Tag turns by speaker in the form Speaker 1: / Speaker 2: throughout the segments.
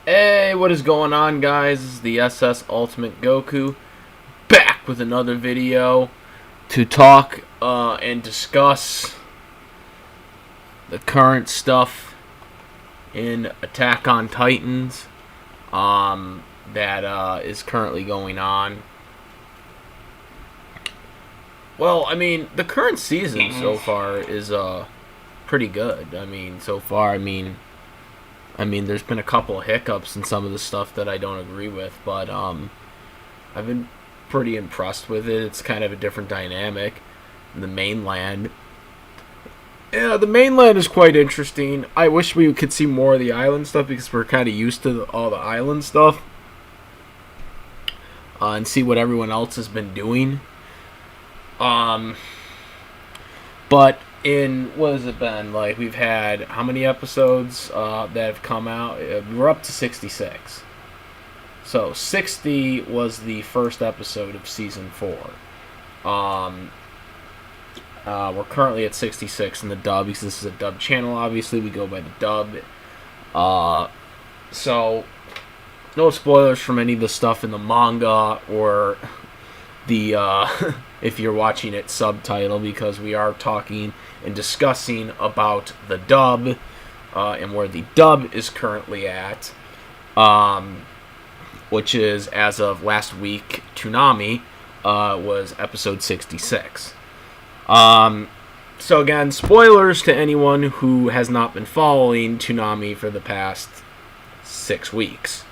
Speaker 1: Hey, what is going on, guys? This is the SS Ultimate Goku back with another video to talk and discuss the current stuff in Attack on Titans that is currently going on. Well, I mean, the current season so far is pretty good. There's been a couple of hiccups in some of the stuff that I don't agree with, but I've been pretty impressed with it. It's kind of a different dynamic. The Mainland. Yeah, the Mainland is quite interesting. I wish we could see more of the island stuff because we're kind of used to all the island stuff. And see what everyone else has been doing. But in, what has it been? Like, we've had how many episodes that have come out? We're up to 66. So 60 was the first episode of season 4. We're currently at 66 in the dub because this is a dub channel. Obviously, we go by the dub. So no spoilers from any of the stuff in the manga or the if you're watching it subtitle, because we are talking and discussing about the dub and where the dub is currently at, which is, as of last week, Toonami was episode 66. So again, spoilers to anyone who has not been following Toonami for the past 6 weeks.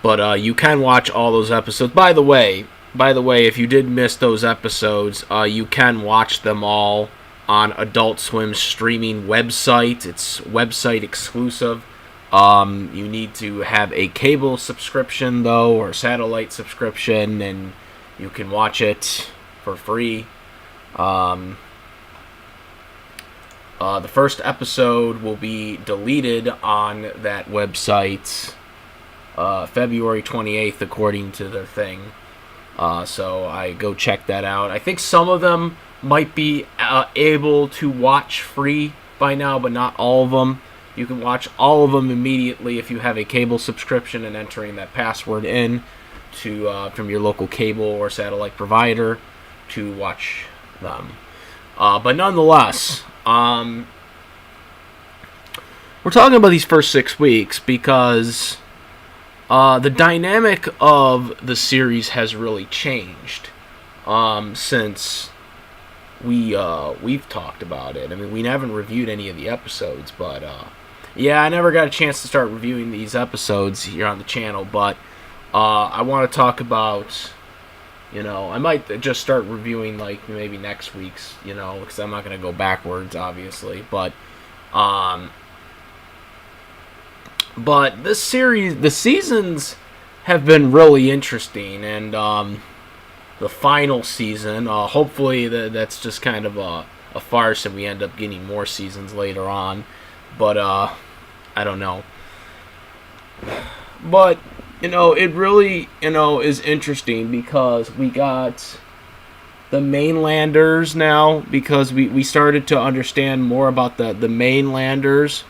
Speaker 1: But you can watch all those episodes. By the way, if you did miss those episodes, you can watch them all on Adult Swim's streaming website. It's website exclusive. You need to have a cable subscription, though, or satellite subscription, and you can watch it for free. The first episode will be deleted on that website February 28th, according to their thing. So I go check that out. I think some of them might be able to watch free by now, but not all of them. You can watch all of them immediately if you have a cable subscription and entering that password in to from your local cable or satellite provider to watch them. But nonetheless, we're talking about these first 6 weeks because the dynamic of the series has really changed since we've talked about it. I mean, we haven't reviewed any of the episodes, but yeah, I never got a chance to start reviewing these episodes here on the channel. But I want to talk about, I might just start reviewing like maybe next week's, because I'm not going to go backwards, obviously, but. But this series, the seasons have been really interesting, and the final season, hopefully that's just kind of a farce and we end up getting more seasons later on, but I don't know. But, it really, is interesting because we got the Mainlanders now, because we started to understand more about the Mainlanders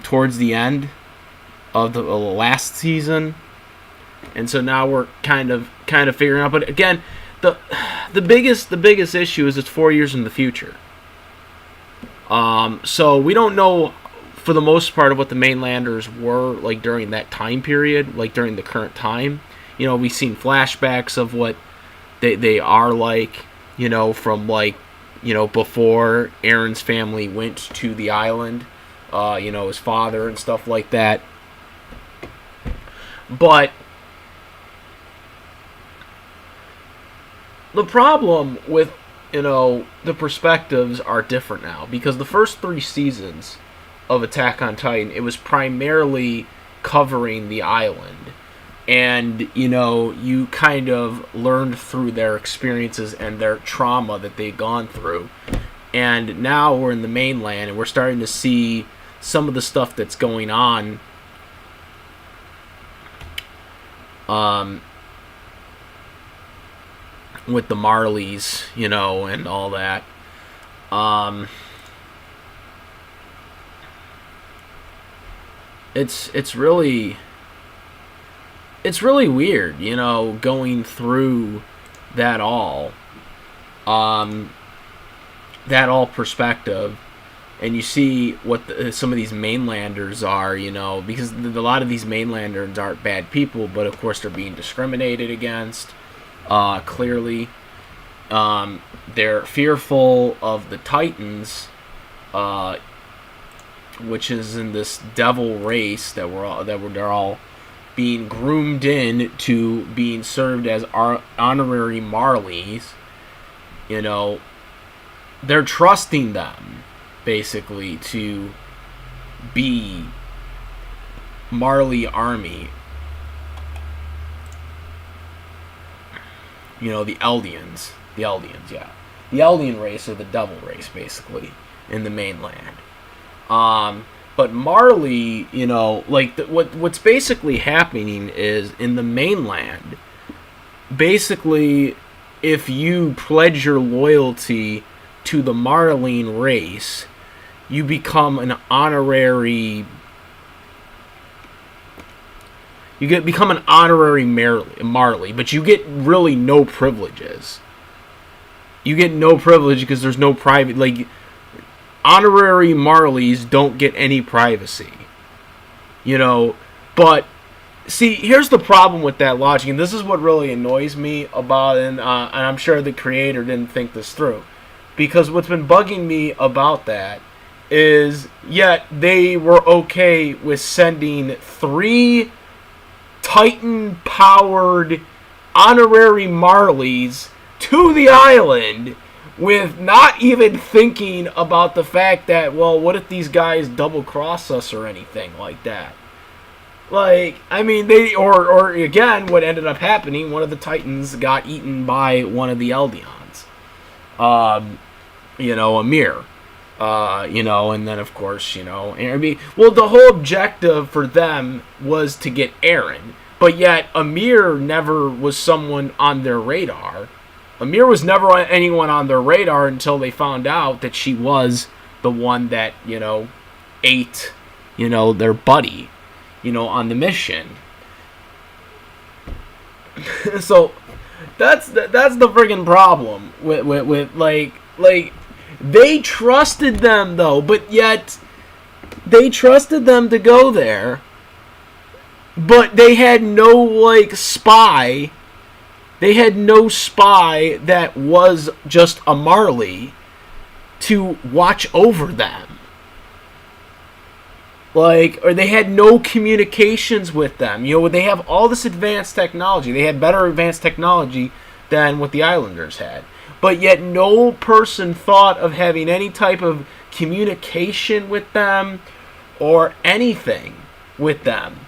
Speaker 1: towards the end of the last season, and so now we're kind of figuring out. But again, the biggest issue is it's 4 years in the future. So we don't know for the most part of what the Mainlanders were like during that time period, like during the current time. We've seen flashbacks of what they are like, from like, before Aaron's family went to the island. His father and stuff like that. But the problem with, the perspectives are different now, because the first 3 seasons of Attack on Titan, it was primarily covering the island. And, you kind of learned through their experiences and their trauma that they'd gone through. And now we're in the Mainland, and we're starting to see some of the stuff that's going on with the Marleys, and all that. it's really weird, you know, going through that all perspective, and you see what some of these mainlanders are, you know, because a lot of these mainlanders aren't bad people, but of course they're being discriminated against, clearly. They're fearful of the Titans, which is in this devil race that they're all being groomed in to being served as honorary Marleys. You know, they're trusting them basically to be Marley army. You know, the Eldians, yeah. The Eldian race, or the devil race, basically, in the mainland. But Marley, you know, like, what's basically happening is, in the mainland, basically, if you pledge your loyalty to the Marlene race, you become an honorary... become an honorary Marley, but you get really no privileges. You get no privilege because there's no private... Like, honorary Marleys don't get any privacy. You know, but... See, here's the problem with that logic, and this is what really annoys me about it, and I'm sure the creator didn't think this through. Because what's been bugging me about that is, yet they were okay with sending 3 Titan-powered honorary Marleys to the island with not even thinking about the fact that, well, what if these guys double-cross us or anything like that? Like, I mean, or again, what ended up happening, one of the Titans got eaten by one of the Eldians. You know, Amir. You know, and then, of course, you know, well, the whole objective for them was to get Eren, but yet Amir never was someone on their radar. Amir was never anyone on their radar until they found out that she was the one that, you know, ate, you know, their buddy, you know, on the mission. So that's the friggin' problem with like they trusted them though, but yet they trusted them to go there, but they had no like spy. They had no spy that was just a Marley to watch over them. Like, or they had no communications with them. You know, they have all this advanced technology. They had better advanced technology than what the Islanders had. But yet no person thought of having any type of communication with them or anything with them.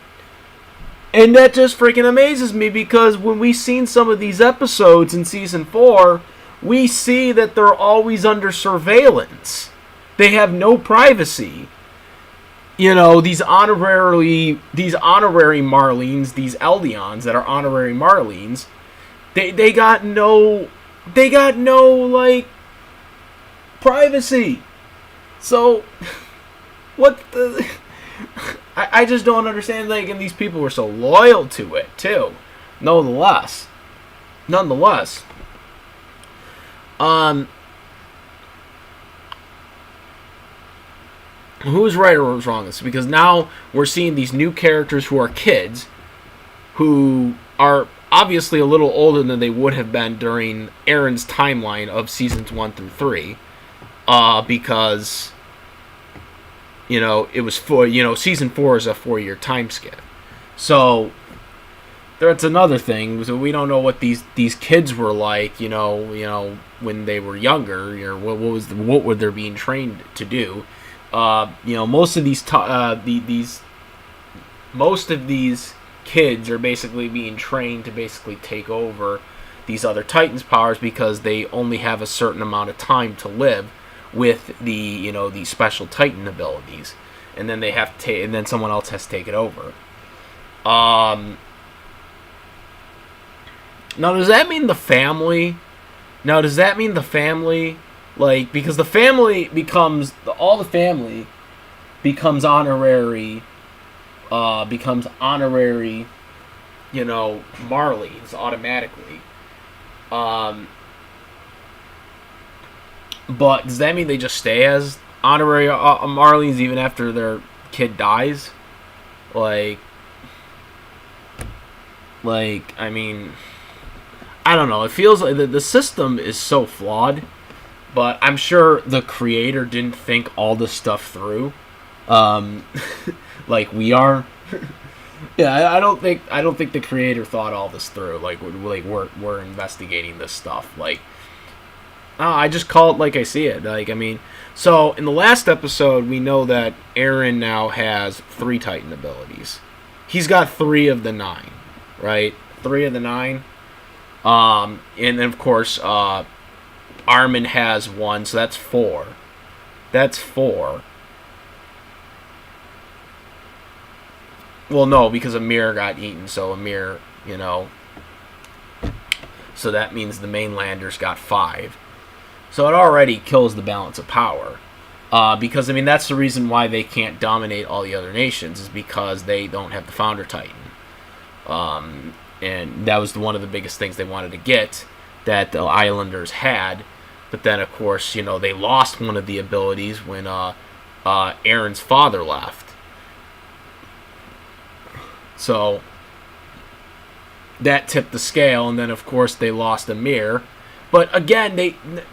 Speaker 1: And that just freaking amazes me, because when we've seen some of these episodes in Season 4, we see that they're always under surveillance. They have no privacy. You know, these honorary Marlenes, these Eldians that are honorary Marlenes, they got no like privacy. So what the I just don't understand, like, and these people were so loyal to it too. Nonetheless. Who's right or who's wrong? This because now we're seeing these new characters who are kids, who are obviously a little older than they would have been during Eren's timeline of seasons 1 through 3, because, you know, it was season 4 is a 4-year time skip. So that's another thing. So we don't know what these kids were like, you know, when they were younger, or what were they being trained to do. You know, most of these kids are basically being trained to basically take over these other Titans' powers, because they only have a certain amount of time to live with the special Titan abilities, and then they have to and then someone else has to take it over. Now, does that mean the family? Like, because the family becomes honorary becomes honorary, Marleys automatically. But does that mean they just stay as honorary Marleys even after their kid dies? Like, I mean, I don't know. It feels like the system is so flawed, but I'm sure the creator didn't think all this stuff through, like we are. Yeah, I don't think the creator thought all this through. Like we're investigating this stuff. Like, I just call it like I see it. Like, I mean, so in the last episode, we know that Eren now has 3 Titan abilities. He's got 3 of the 9, right? 3 of the 9. And then of course, Armin has 1, so that's 4. That's 4. Well, no, because Amir got eaten, so Amir, so that means the mainlanders got 5. So it already kills the balance of power. Because, I mean, that's the reason why they can't dominate all the other nations, is because they don't have the Founder Titan. And that was one of the biggest things they wanted to get, that the Islanders had. But then, of course, they lost one of the abilities when Eren's father left. So that tipped the scale, and then of course they lost Amir. But again,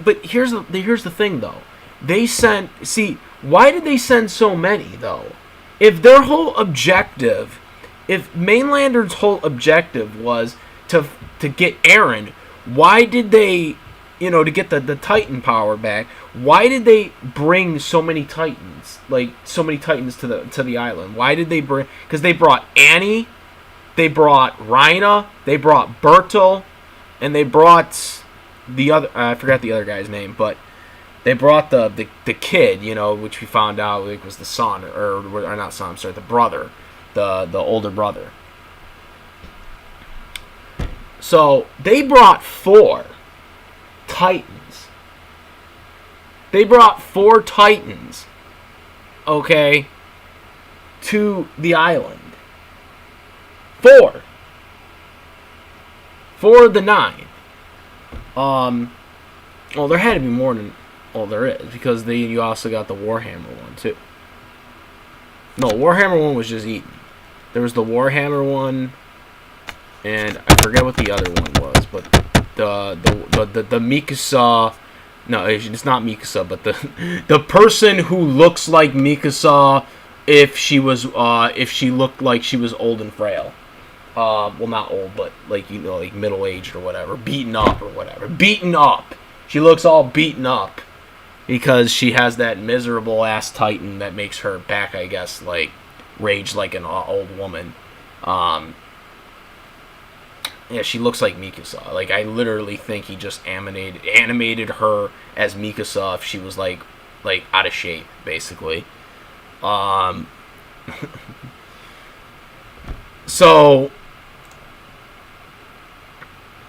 Speaker 1: But here's the thing, though. They sent. See, why did they send so many, though? If their whole objective, if Mainlander's whole objective was to get Eren, why did they, to get the Titan power back? Why did they bring so many Titans, to the island? Why did they bring? Because they brought Annie, they brought Rhina, they brought Bertel, and they brought the other. I forgot the other guy's name, but they brought the kid, which we found out was the son, or not son. I'm sorry, the brother, the older brother. So they brought 4 Titans. They brought 4 Titans, okay, to the island. 4 of the 9. Well, there had to be more than all there is, because you also got the Warhammer one too. No, Warhammer one was just eaten. There was the Warhammer one, and I forget what the other one was, but the Mikasa. No, it's not Mikasa, but the person who looks like Mikasa if she looked like she was old and frail. Well, not old, but like middle aged or whatever, beaten up or whatever. Beaten up. She looks all beaten up because she has that miserable ass Titan that makes her back, I guess, like rage like an old woman. Yeah, she looks like Mikasa. Like, I literally think he just animated her as Mikasa if she was like out of shape, basically. So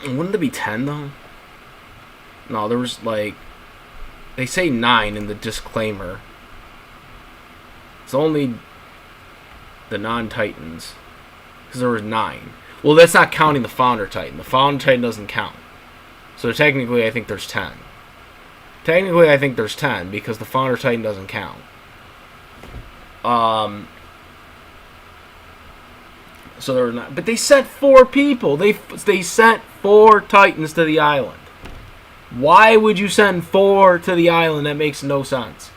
Speaker 1: wouldn't it be 10 though? No, there was they say 9 in the disclaimer. It's only the non-Titans, because there was 9. Well, that's not counting the Founder Titan. The Founder Titan doesn't count. So technically, I think there's 10. Technically, I think there's 10 because the Founder Titan doesn't count. So there were not, but they sent 4 people. They sent 4 Titans to the island. Why would you send 4 to the island? That makes no sense.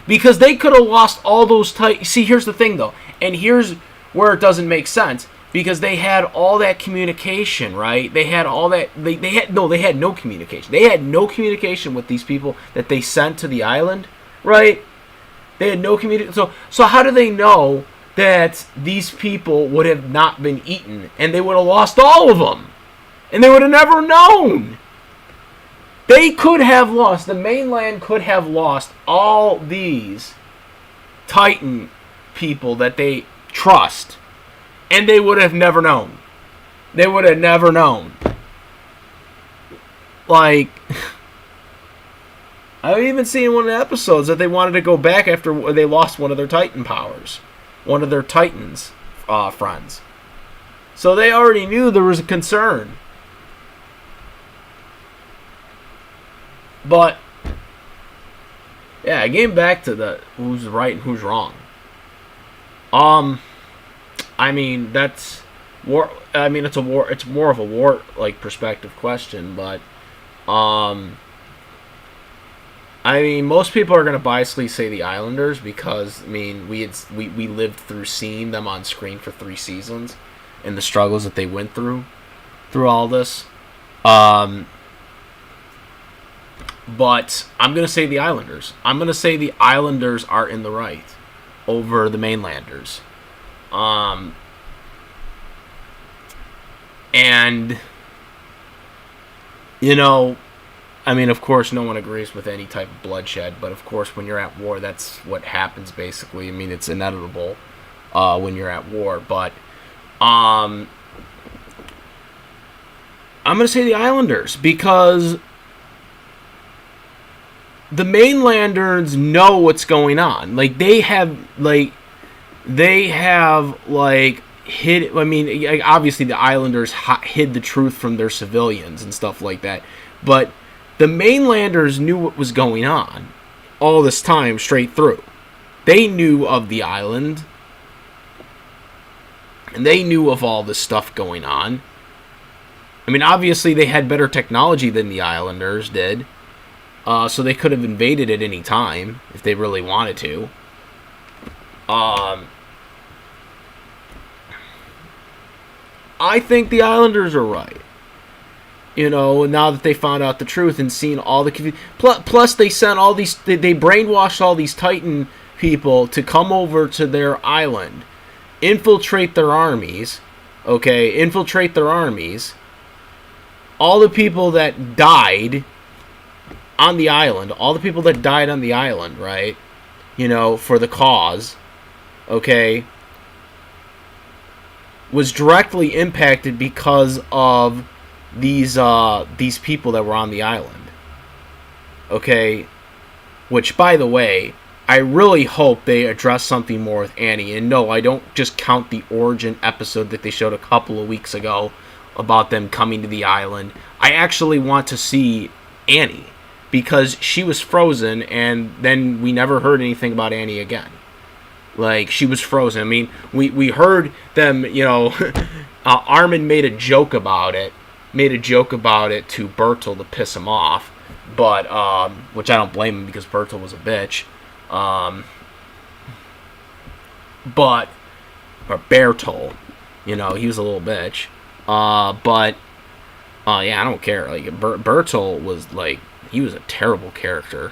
Speaker 1: Because they could have lost all those Titans. See, here's the thing, though, and here's where it doesn't make sense. Because they had all that communication, right? They had all that. They had no communication. They had no communication with these people that they sent to the island, right? They had no communication. So how do they know that these people would have not been eaten, and they would have lost all of them, and they would have never known? They could have lost. The mainland could have lost all these Titan people that they trust. And they would have never known. They would have never known. I've even seen in one of the episodes that they wanted to go back after they lost one of their Titan powers. one of their Titans friends. So they already knew there was a concern. But yeah, getting back to the who's right and who's wrong. I mean, that's war. I mean, it's a war. It's more of a war like perspective question, but I mean, most people are going to biasly say the Islanders because, I mean, we lived through seeing them on screen for 3 seasons and the struggles that they went through all this. But I'm going to say the Islanders. I'm going to say the Islanders are in the right over the Mainlanders. And, you know, I mean, of course, no one agrees with any type of bloodshed, but of course, when you're at war, that's what happens, basically. I mean, it's inevitable when you're at war, but I'm going to say the Islanders, because the Mainlanders know what's going on. Like, they have hid, I mean, obviously the Islanders hid the truth from their civilians and stuff like that, but the Mainlanders knew what was going on all this time straight through. They knew of the island, and they knew of all this stuff going on. I mean, obviously they had better technology than the Islanders did, so they could have invaded at any time if they really wanted to. I think the Islanders are right. You know, now that they found out the truth and seen all the plus they sent all these, they brainwashed all these Titan people to come over to their island, infiltrate their armies. All the people that died on the island, right? You know, for the cause, okay, was directly impacted because of these people that were on the island. Okay? Which, by the way, I really hope they address something more with Annie. And no, I don't just count the origin episode that they showed a couple of weeks ago about them coming to the island. I actually want to see Annie, because she was frozen and then we never heard anything about Annie again. Like, she was frozen. I mean, we heard them, you know, Armin made a joke about it to Bertel to piss him off, but which I don't blame him, because Bertel was a bitch. Or Bertel, you know, he was a little bitch. Yeah, I don't care. Like, Bertel was, like, he was a terrible character.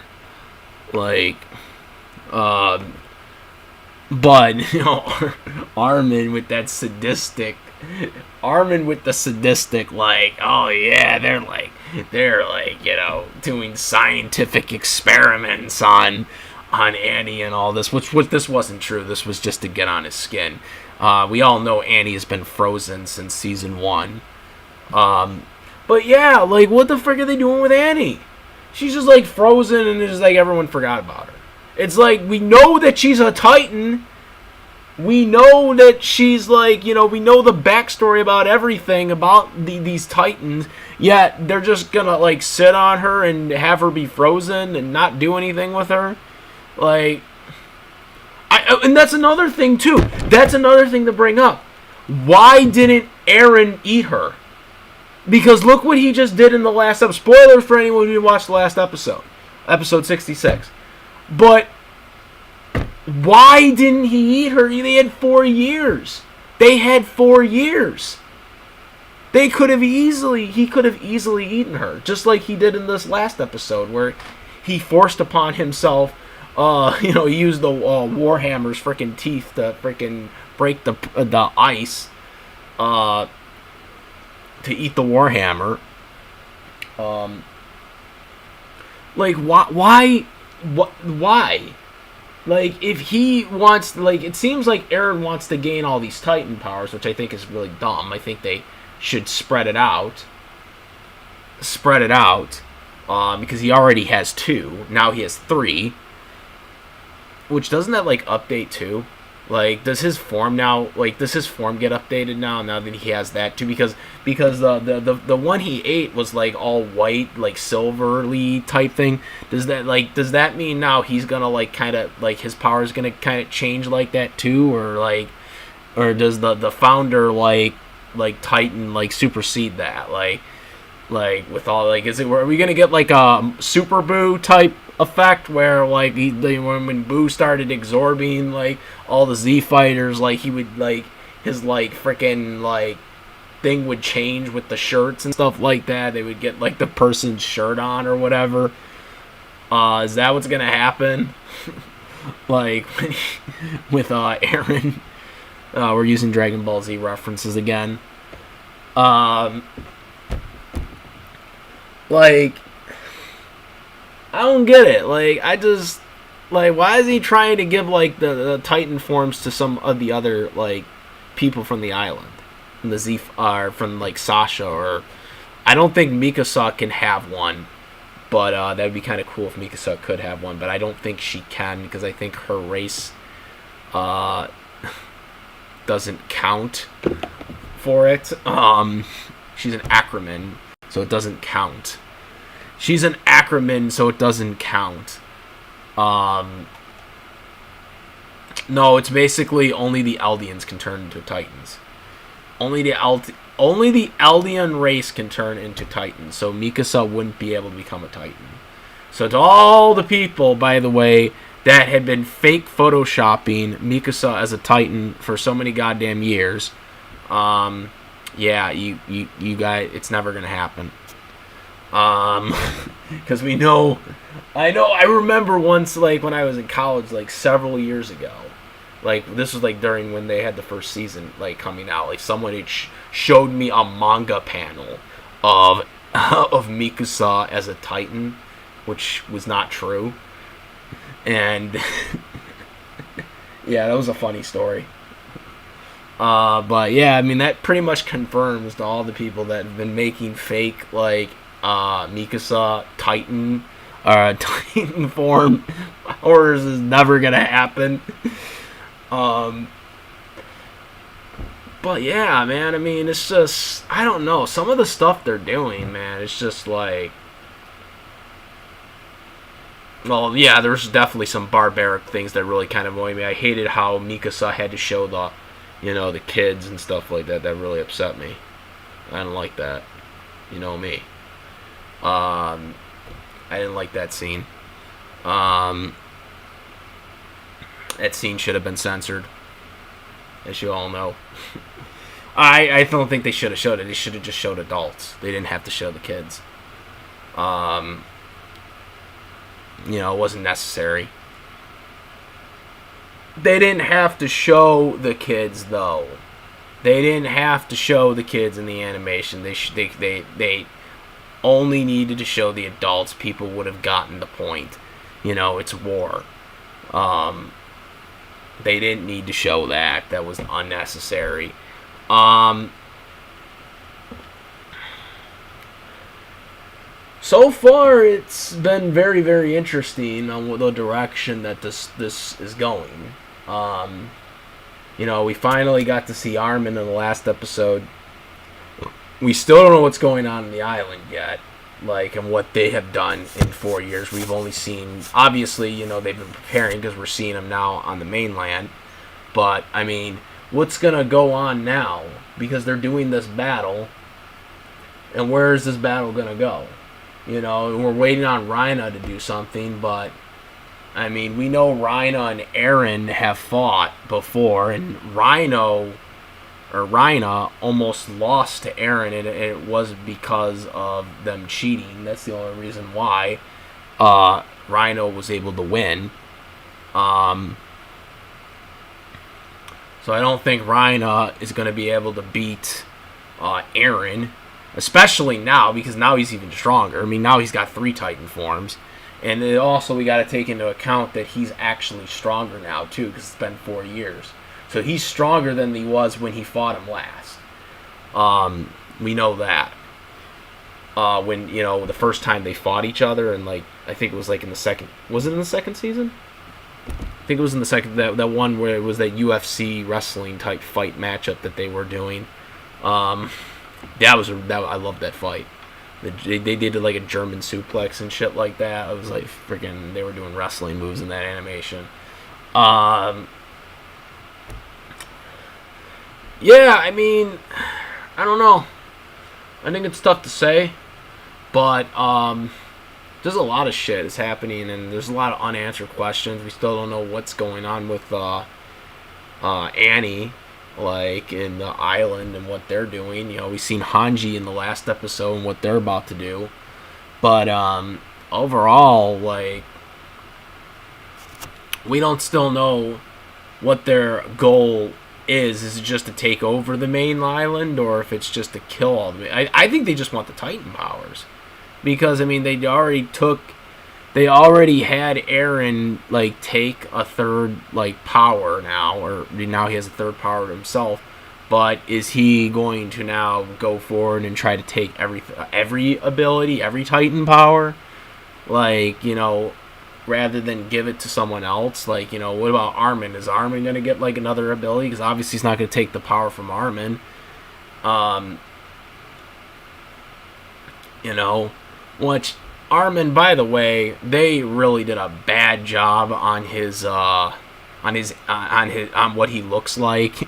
Speaker 1: Like, but, you know, Armin with the sadistic, like, oh yeah, they're like, you know, doing scientific experiments on Annie and all this, which this wasn't true. This was just to get on his skin. We all know Annie has been frozen since season 1. But yeah, like, what the frick are they doing with Annie? She's just, like, frozen, and it's just like everyone forgot about her. It's like, we know that she's a Titan. We know that she's, like, you know, we know the backstory about everything about these Titans, yet they're just gonna, like, sit on her and have her be frozen and not do anything with her. Like, and that's another thing, too. That's another thing to bring up. Why didn't Aaron eat her? Because look what he just did in the last episode. Spoilers for anyone who didn't watch the last episode. Episode 66. But why didn't he eat her? They had 4 years. He could have easily eaten her, just like he did in this last episode, where he forced upon himself, you know, he used the Warhammer's freaking teeth to freaking break the ice, to eat the Warhammer. Like, why? Like, if he wants, like, it seems like Aaron wants to gain all these Titan powers, which I think is really dumb. I think they should spread it out. Because he already has 2. Now he has 3. Which, doesn't that, like, update too? Like, does his form now? Like, does his form get updated now? Now that he has that too, because the one he ate was like all white, like silverly type thing. Does that mean now he's gonna like kind of like his power is gonna kind of change like that too, or does the founder like Titan like supersede that like with all like are we gonna get like a Super Boo type effect where like when Boo started absorbing like all the Z fighters, like he would like his like freaking like thing would change with the shirts and stuff like that. They would get like the person's shirt on or whatever. Is that what's gonna happen? Like with Aaron, we're using Dragon Ball Z references again. Like, I don't get it. Like, I just, like, why is he trying to give, like, the Titan forms to some of the other, like, people from the island? From the Z, from, like, Sasha, or, I don't think Mikasa can have one, but, that would be kind of cool if Mikasa could have one, but I don't think she can, because I think her race, doesn't count for it. She's an Ackerman, so it doesn't count. She's an Ackerman, so it doesn't count. No, it's basically only the Eldians can turn into Titans. Only the Eldian race can turn into Titans, so Mikasa wouldn't be able to become a Titan. So to all the people, by the way, that had been fake photoshopping Mikasa as a Titan for so many goddamn years, yeah, you guys, it's never gonna happen. Because I remember once, like, when I was in college, like, several years ago, like, this was, like, during when they had the first season, like, coming out, like, someone had showed me a manga panel of Mikasa as a Titan, which was not true, and, yeah, that was a funny story. But yeah, I mean, that pretty much confirms to all the people that have been making fake, like, Mikasa Titan, Titan form orders is never gonna happen. But yeah, man, I mean, it's just, I don't know, some of the stuff they're doing, man, it's just like, well, yeah, there's definitely some barbaric things that really kind of annoy me. I hated how Mikasa had to show the kids and stuff like that. That really upset me. I didn't like that. You know me. I didn't like that scene. That scene should have been censored, as you all know. I don't think they should have showed it. They should have just showed adults. They didn't have to show the kids. It wasn't necessary. They didn't have to show the kids, though. They didn't have to show the kids in the animation. They only needed to show the adults. People would have gotten the point. It's war. They didn't need to show that. That was unnecessary. So far, it's been very, very interesting on the direction that this is going. We finally got to see Armin in the last episode. We still don't know what's going on in the island yet, and what they have done in 4 years. We've only seen, obviously, they've been preparing because we're seeing them now on the mainland. But, I mean, what's going to go on now? Because they're doing this battle, and where is this battle going to go? We're waiting on Rhina to do something, but, I mean, we know Rhina and Eren have fought before, and Rhina almost lost to Eren, and it was because of them cheating. That's the only reason why Rhino was able to win. So I don't think Rhina is going to be able to beat Eren, especially now, because now he's even stronger. I mean, now he's got 3 Titan forms. And then also we got to take into account that he's actually stronger now, too, because it's been 4 years. So he's stronger than he was when he fought him last. We know that. When, the first time they fought each other, and, I think it was, in the second... Was it in the second season? think it was in the second, that one where it was that UFC wrestling type fight matchup that they were doing. I loved that fight. They did like a German suplex and shit like that. It was like freaking, they were doing wrestling moves in that animation. Yeah, I mean, I don't know. I think it's tough to say, but there's a lot of shit is happening, and there's a lot of unanswered questions. We still don't know what's going on with Annie, like in the island, and what they're doing. You know, we've seen Hanji in the last episode and what they're about to do, but overall, like, we don't still know what their goal is. Is it just to take over the main island, or if it's just to kill all the... I think they just want the Titan powers, because I mean they already had Eren like take a third like power now, or now he has a third power himself. But is he going to now go forward and try to take every ability, every Titan power, like, you know, rather than give it to someone else? Like, you know, what about Armin? Is Armin going to get like another ability? Because obviously he's not going to take the power from Armin. You know, which Armin, by the way, they really did a bad job on what he looks like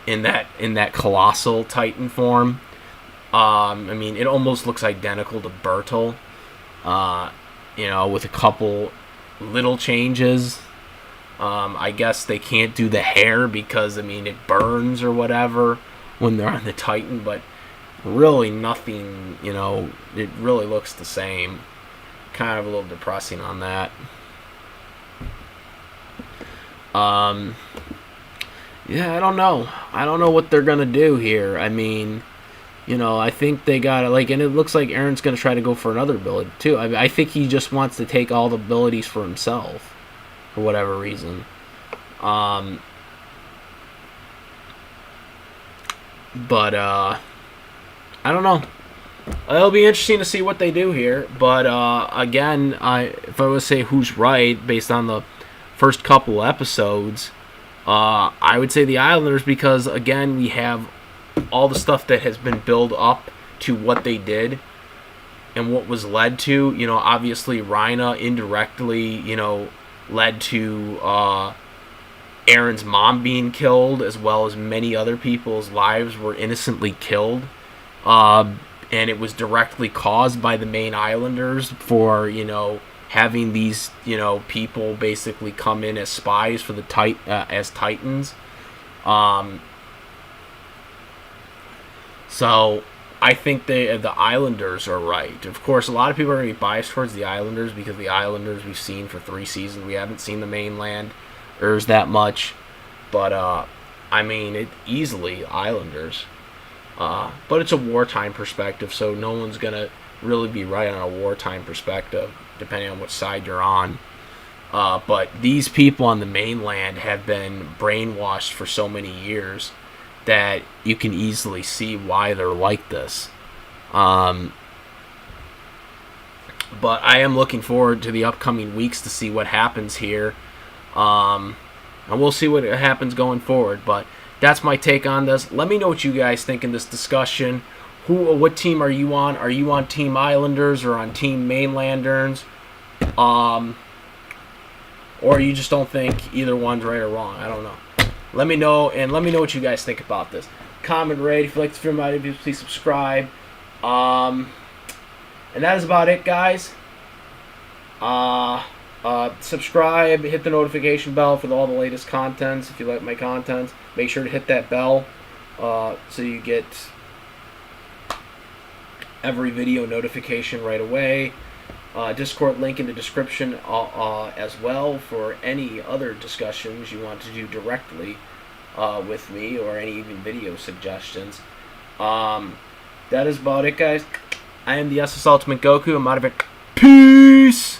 Speaker 1: in that colossal Titan form. I mean, it almost looks identical to Bertel. You know, with a couple little changes. I guess they can't do the hair because, I mean, it burns or whatever when they're on the Titan, but really nothing, you know, it really looks the same. Kind of a little depressing on that. Yeah, I don't know. I don't know what they're gonna do here. I mean, you know, I think they got like, and it looks like Eren's gonna try to go for another ability too. I think he just wants to take all the abilities for himself, for whatever reason. But I don't know. It'll be interesting to see what they do here. But again, if I was to say who's right based on the first couple episodes, I would say the Islanders, because again, we have all the stuff that has been built up to what they did and what was led to. You know, obviously Rhina indirectly, you know, led to Eren's mom being killed, as well as many other people's lives were innocently killed. And it was directly caused by the main Islanders for, you know, having these, you know, people basically come in as spies for the as Titans. So I think the Islanders are right. Of course, a lot of people are going to be biased towards the Islanders because the Islanders we've seen for 3 seasons. We haven't seen the Mainland that much, but I mean, it easily Islanders. But it's a wartime perspective, so no one's gonna really be right on a wartime perspective, depending on what side you're on. But these people on the Mainland have been brainwashed for so many years that you can easily see why they're like this. But I am looking forward to the upcoming weeks to see what happens here. And we'll see what happens going forward. But that's my take on this. Let me know what you guys think in this discussion. What team are you on? Are you on Team Islanders or on Team Mainlanders? Or you just don't think either one's right or wrong? I don't know. Let me know, and let me know what you guys think about this. Comment, rate. If you like this video, please subscribe. And that is about it, guys. Subscribe, hit the notification bell for all the latest contents. If you like my content, make sure to hit that bell so you get every video notification right away. Discord link in the description as well for any other discussions you want to do directly with me, or any even video suggestions. That is about it, guys. I am the SS Ultimate Goku. I'm out of it. Peace!